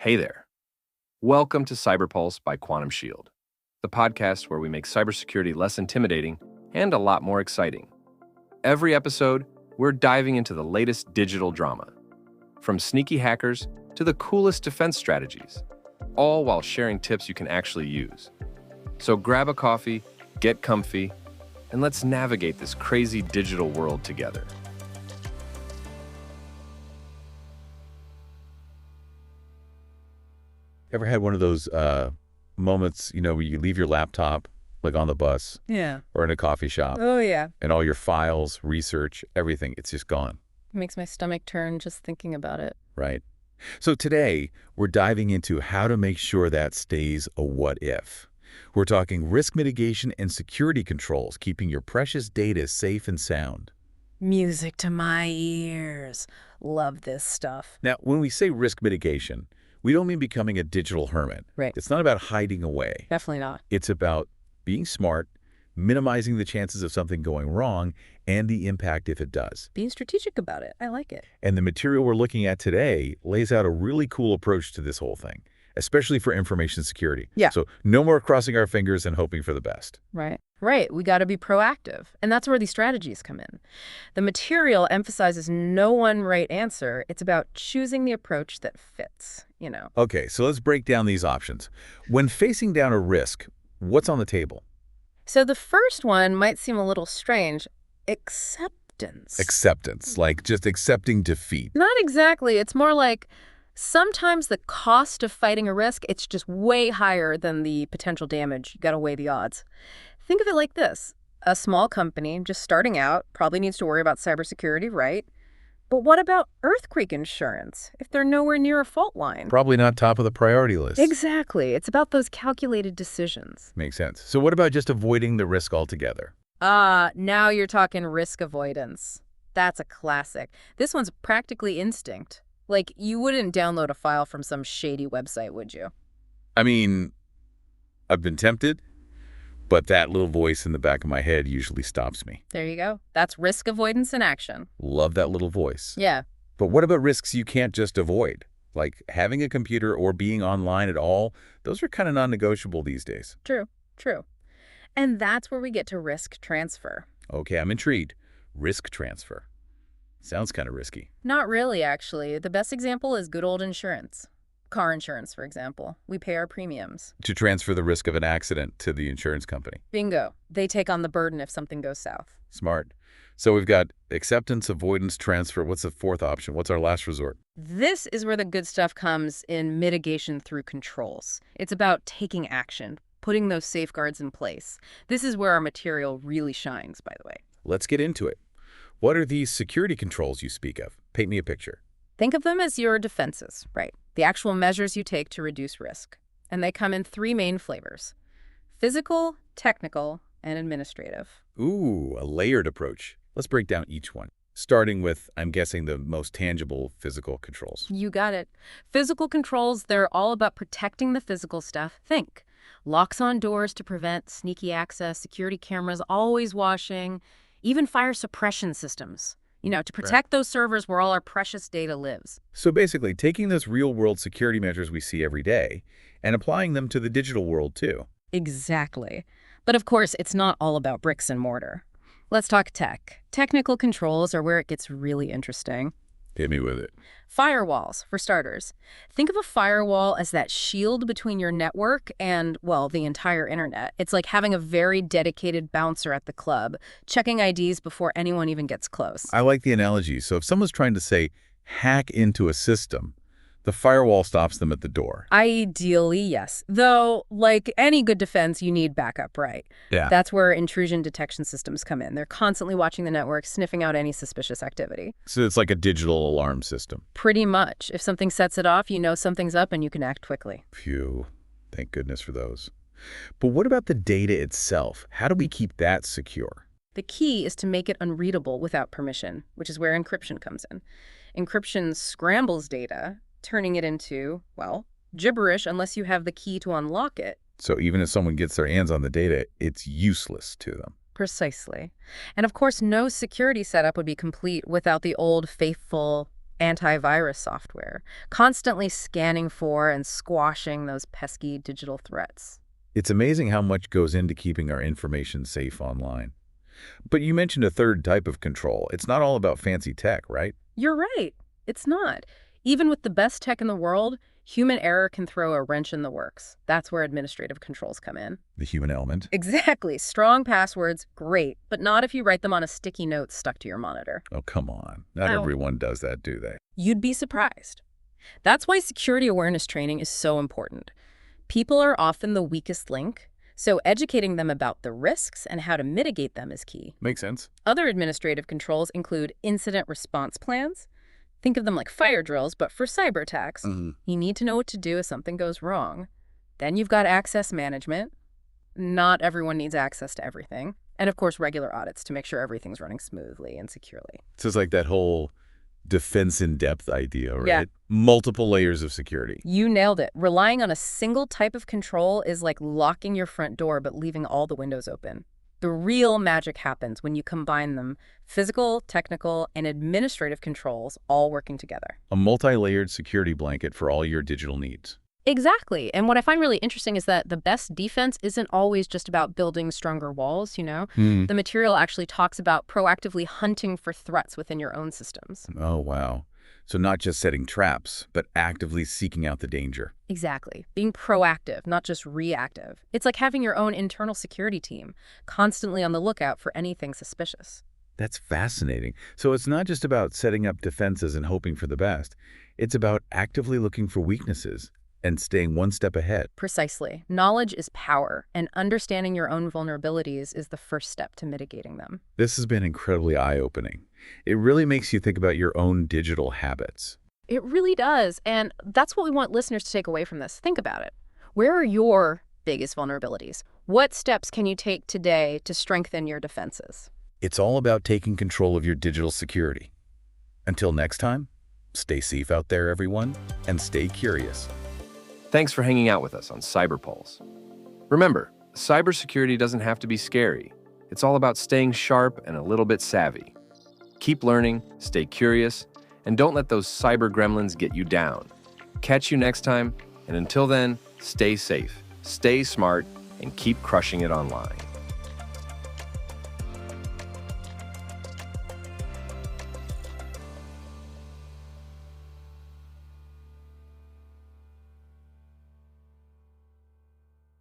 Hey there. Welcome to CyberPulse by Quantum Shield, the podcast where we make cybersecurity less intimidating and a lot more exciting. Every episode, we're diving into the latest digital drama, from sneaky hackers to the coolest defense strategies, all while sharing tips you can actually use. So grab a coffee, get comfy, and let's navigate this crazy digital world together. Ever had one of those moments, where you leave your laptop, like on the bus Yeah. or in a coffee shop, Oh, yeah. and all your files, research, everything, it's just gone, It makes my stomach turn just thinking about it. right? So today, we're diving into how to make sure that stays a what if. We're talking risk mitigation and security controls, keeping your precious data safe and sound. Music to my ears. Love this stuff. Now, when we say risk mitigation, we don't mean becoming a digital hermit. Right. It's not about hiding away. Definitely not. It's about being smart, minimizing the chances of something going wrong, and the impact if it does. Being strategic about it. I like it. And the material we're looking at today lays out a really cool approach to this whole thing, especially for information security. Yeah. So no more crossing our fingers and hoping for the best. Right. Right. We got to be proactive. And that's where these strategies come in. The material emphasizes no one right answer. It's about choosing the approach that fits, Okay, so let's break down these options. When facing down a risk, what's on the table? So the first one might seem a little strange. Acceptance. Acceptance, like just accepting defeat. Not exactly. It's more like sometimes the cost of fighting a risk, it's just way higher than the potential damage. You got to weigh the odds. Think of it like this. A small company just starting out probably needs to worry about cybersecurity, right? But what about earthquake insurance if they're nowhere near a fault line? Probably not top of the priority list. Exactly. It's about those calculated decisions. Makes sense. So what about just avoiding the risk altogether? Now you're talking risk avoidance. That's a classic. This one's practically instinct. Like, you wouldn't download a file from some shady website, would you? I mean, I've been tempted, but that little voice in the back of my head usually stops me. There you go. That's risk avoidance in action. Love that little voice. Yeah. But what about risks you can't just avoid? Like having a computer or being online at all, those are kind of non-negotiable these days. True. And that's where we get to risk transfer. Okay, I'm intrigued. Risk transfer. Sounds kind of risky. Not really, actually. The best example is good old insurance. Car insurance, for example. We pay our premiums. To transfer the risk of an accident to the insurance company. Bingo. They take on the burden if something goes south. Smart. So we've got acceptance, avoidance, transfer. What's the fourth option? What's our last resort? This is where the good stuff comes in mitigation through controls. It's about taking action, putting those safeguards in place. This is where our material really shines, by the way. Let's get into it. What are these security controls you speak of? Paint me a picture. Think of them as your defenses, right? The actual measures you take to reduce risk. And they come in three main flavors: physical, technical, and administrative. Ooh, a layered approach. Let's break down each one, starting with, I'm guessing, the most tangible physical controls. You got it. Physical controls, they're all about protecting the physical stuff. Think locks on doors to prevent sneaky access, security cameras always watching, even fire suppression systems, to protect those servers where all our precious data lives. So basically, taking those real-world security measures we see every day and applying them to the digital world, too. Exactly. But of course, it's not all about bricks and mortar. Let's talk tech. Technical controls are where it gets really interesting. Hit me with it. Firewalls, for starters. Think of a firewall as that shield between your network and, well, the entire internet. It's like having a very dedicated bouncer at the club, checking IDs before anyone even gets close. I like the analogy. So if someone's trying to, say, hack into a system, the firewall stops them at the door. Ideally, yes. Though, like any good defense, you need backup, right? Yeah. That's where intrusion detection systems come in. They're constantly watching the network, sniffing out any suspicious activity. So it's like a digital alarm system. Pretty much. If something sets it off, you know something's up and you can act quickly. Phew. Thank goodness for those. But what about the data itself? How do we keep that secure? The key is to make it unreadable without permission, which is where encryption comes in. Encryption scrambles data, turning it into, well, gibberish unless you have the key to unlock it. So even if someone gets their hands on the data, it's useless to them. Precisely. And of course, no security setup would be complete without the old faithful antivirus software, constantly scanning for and squashing those pesky digital threats. It's amazing how much goes into keeping our information safe online. But you mentioned a third type of control. It's not all about fancy tech, right? You're right. It's not. Even with the best tech in the world, human error can throw a wrench in the works. That's where administrative controls come in. The human element. Exactly. Strong passwords, great, but not if you write them on a sticky note stuck to your monitor. Oh, come on. Not Oh. everyone does that, do they? You'd be surprised. That's why security awareness training is so important. People are often the weakest link, so educating them about the risks and how to mitigate them is key. Makes sense. Other administrative controls include incident response plans. Think of them like fire drills, but for cyber attacks. You need to know what to do if something goes wrong. Then you've got access management. Not everyone needs access to everything. And of course, regular audits to make sure everything's running smoothly and securely. So it's like that whole defense in depth idea, right? Yeah. Multiple layers of security. You nailed it. Relying on a single type of control is like locking your front door but leaving all the windows open. The real magic happens when you combine them: physical, technical, and administrative controls all working together. A multi-layered security blanket for all your digital needs. Exactly. And what I find really interesting is that the best defense isn't always just about building stronger walls, The material actually talks about proactively hunting for threats within your own systems. Oh, wow. So not just setting traps, but actively seeking out the danger. Exactly. Being proactive, not just reactive. It's like having your own internal security team, constantly on the lookout for anything suspicious. That's fascinating. So it's not just about setting up defenses and hoping for the best. It's about actively looking for weaknesses and staying one step ahead. Precisely. Knowledge is power, and understanding your own vulnerabilities is the first step to mitigating them. This has been incredibly eye-opening. It really makes you think about your own digital habits. It really does, and that's what we want listeners to take away from this. Think about it. Where are your biggest vulnerabilities? What steps can you take today to strengthen your defenses? It's all about taking control of your digital security. Until next time, stay safe out there, everyone, and stay curious. Thanks for hanging out with us on CyberPulse. Remember, cybersecurity doesn't have to be scary. It's all about staying sharp and a little bit savvy. Keep learning, stay curious, and don't let those cyber gremlins get you down. Catch you next time, and until then, stay safe, stay smart, and keep crushing it online.